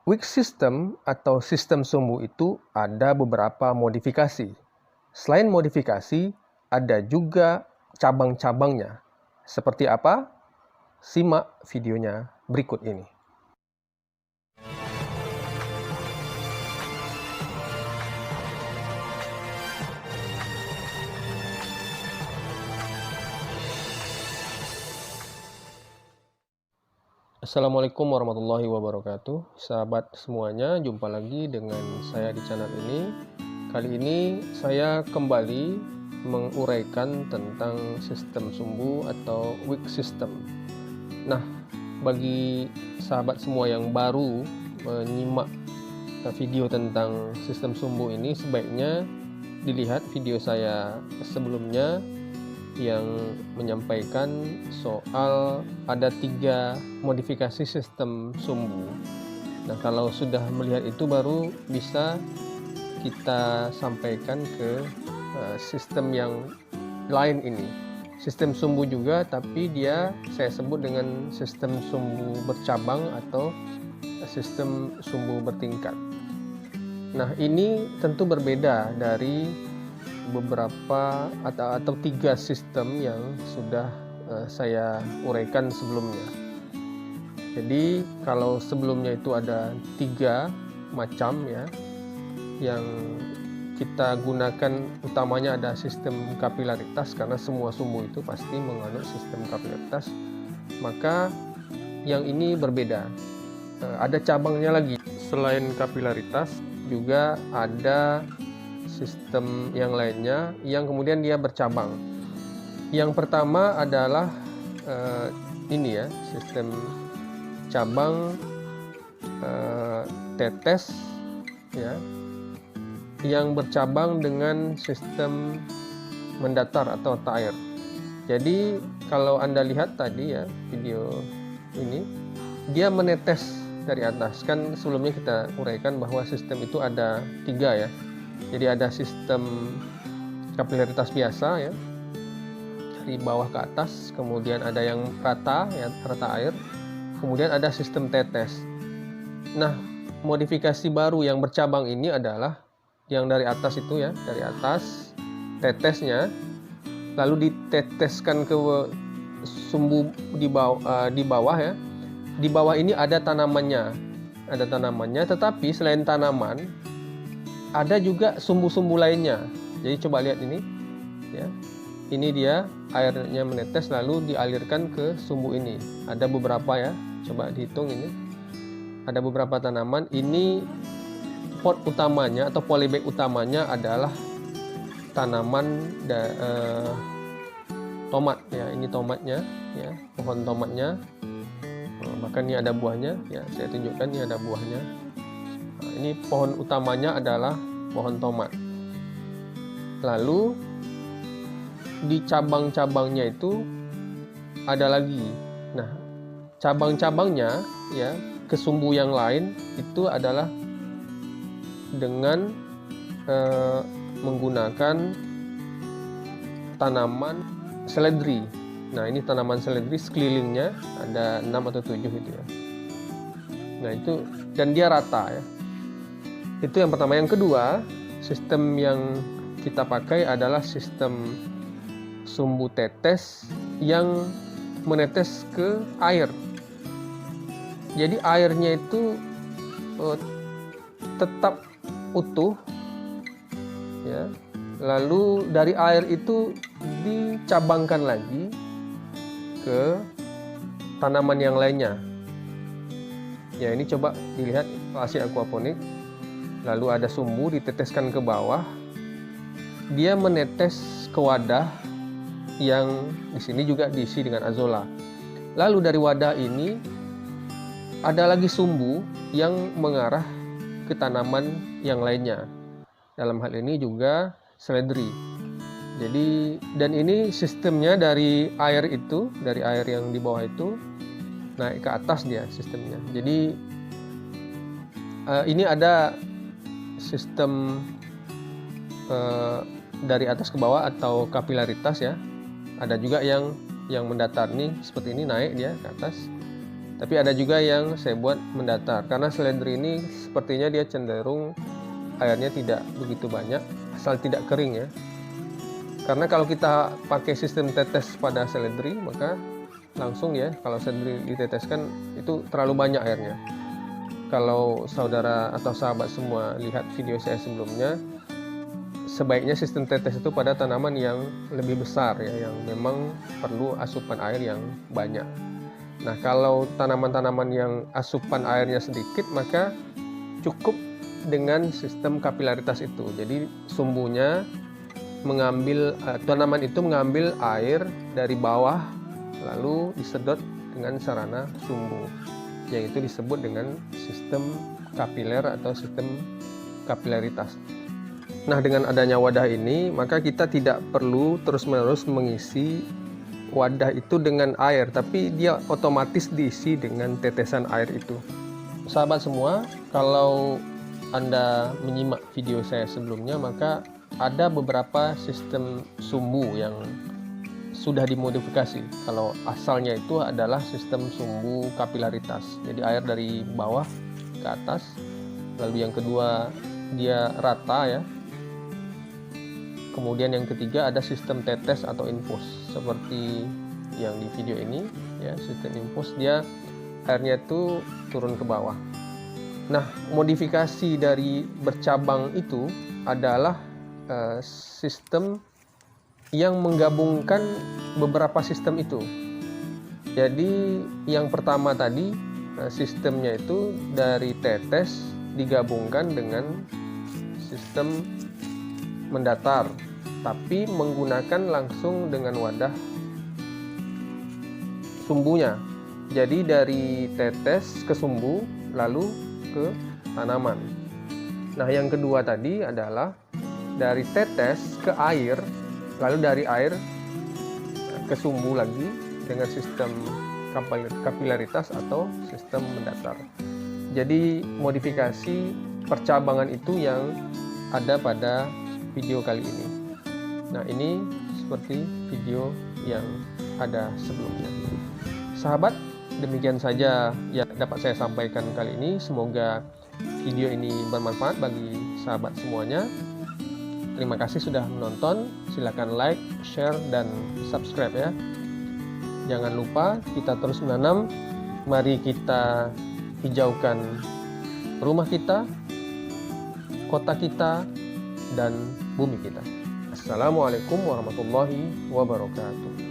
Wick system atau sistem sumbu itu ada beberapa modifikasi. Selain modifikasi, ada juga cabang-cabangnya. Seperti apa? Simak videonya berikut ini. Assalamualaikum warahmatullahi wabarakatuh. Sahabat semuanya, jumpa lagi dengan saya di channel ini. Kali ini saya kembali menguraikan tentang sistem sumbu atau wick system. Nah, bagi sahabat semua yang baru menyimak video tentang sistem sumbu ini, sebaiknya dilihat video saya sebelumnya yang menyampaikan soal ada 3 modifikasi sistem sumbu. Nah, kalau sudah melihat itu baru bisa kita sampaikan ke sistem yang lain ini. Sistem sumbu juga, tapi dia saya sebut dengan sistem sumbu bercabang atau sistem sumbu bertingkat. Nah, ini tentu berbeda dari beberapa atau 3 sistem yang sudah saya uraikan sebelumnya. Jadi kalau sebelumnya itu ada 3 macam ya yang kita gunakan, utamanya ada sistem kapilaritas karena semua sumbu itu pasti menganut sistem kapilaritas. Maka yang ini berbeda, ada cabangnya lagi. Selain kapilaritas juga ada sistem yang lainnya yang kemudian dia bercabang. Yang pertama adalah ini ya, sistem cabang tetes ya, yang bercabang dengan sistem mendatar atau mata air. Jadi kalau Anda lihat tadi ya video ini, dia menetes dari atas. Kan sebelumnya kita uraikan bahwa sistem itu ada 3 ya. Jadi ada sistem kapilaritas biasa ya, dari bawah ke atas, kemudian ada yang rata ya, rata air, kemudian ada sistem tetes. Nah, modifikasi baru yang bercabang ini adalah yang dari atas itu ya, dari atas tetesnya lalu diteteskan ke sumbu di bawah ya. Di bawah ini ada tanamannya. Tetapi selain tanaman ada juga sumbu-sumbu lainnya. Jadi coba lihat ini ya. Ini dia airnya menetes lalu dialirkan ke sumbu ini. Ada beberapa ya. Coba dihitung ini. Ada beberapa tanaman. Ini pot utamanya atau polybag utamanya adalah tanaman tomat ya. Ini tomatnya ya, pohon tomatnya. Bahkan ini ada buahnya ya. Saya tunjukkan ini ada buahnya. Ini pohon utamanya adalah pohon tomat. Lalu di cabang-cabangnya itu ada lagi. Nah, cabang-cabangnya ya ke sumbu yang lain itu adalah dengan menggunakan tanaman seledri. Nah, ini tanaman seledri sekelilingnya ada 6 atau 7 gitu ya. Nah, itu dan dia rata ya. Itu yang pertama. Yang kedua, sistem yang kita pakai adalah sistem sumbu tetes yang menetes ke air. Jadi airnya itu tetap utuh ya. Lalu dari air itu dicabangkan lagi ke tanaman yang lainnya. Ya, ini coba dilihat instalasi aquaponik. Lalu ada sumbu diteteskan ke bawah, dia menetes ke wadah yang di sini juga diisi dengan azolla. Lalu dari wadah ini ada lagi sumbu yang mengarah ke tanaman yang lainnya. Dalam hal ini juga seledri. Jadi dan ini sistemnya dari air itu, dari air yang di bawah itu naik ke atas dia sistemnya. Jadi ini ada sistem dari atas ke bawah atau kapilaritas ya. Ada juga yang mendatar nih seperti ini, naik dia ke atas. Tapi ada juga yang saya buat mendatar, karena seledri ini sepertinya dia cenderung airnya tidak begitu banyak, asal tidak kering ya. Karena kalau kita pakai sistem tetes pada seledri, maka langsung ya, kalau seledri diteteskan itu terlalu banyak airnya. Kalau saudara atau sahabat semua lihat video saya sebelumnya, sebaiknya sistem tetes itu pada tanaman yang lebih besar ya, yang memang perlu asupan air yang banyak. Nah, kalau tanaman-tanaman yang asupan airnya sedikit, maka cukup dengan sistem kapilaritas itu. Jadi sumbunya mengambil, tanaman itu mengambil air dari bawah lalu disedot dengan sarana sumbu, yaitu disebut dengan sistem kapiler atau sistem kapilaritas. Nah, dengan adanya wadah ini, maka kita tidak perlu terus-menerus mengisi wadah itu dengan air, tapi dia otomatis diisi dengan tetesan air itu. Sahabat semua, kalau Anda menyimak video saya sebelumnya, maka ada beberapa sistem sumbu yang sudah dimodifikasi. Kalau asalnya itu adalah sistem sumbu kapilaritas, jadi air dari bawah ke atas. Lalu yang kedua, dia rata ya. Kemudian yang ketiga ada sistem tetes atau infus, seperti yang di video ini ya. Sistem infus, dia airnya itu turun ke bawah. Nah, modifikasi dari bercabang itu adalah sistem yang menggabungkan beberapa sistem itu. Jadi yang pertama tadi, sistemnya itu dari tetes digabungkan dengan sistem mendatar, tapi menggunakan langsung dengan wadah sumbunya. Jadi dari tetes ke sumbu lalu ke tanaman. Nah, yang kedua tadi adalah dari tetes ke air, lalu dari air ke sumbu lagi dengan sistem kapilaritas atau sistem mendatar. Jadi modifikasi percabangan itu yang ada pada video kali ini. Nah, ini seperti video yang ada sebelumnya. Sahabat, demikian saja yang dapat saya sampaikan kali ini. Semoga video ini bermanfaat bagi sahabat semuanya. Terima kasih sudah menonton. Silakan like, share, dan subscribe ya. Jangan lupa kita terus menanam. Mari kita hijaukan rumah kita, kota kita, dan bumi kita. Assalamualaikum warahmatullahi wabarakatuh.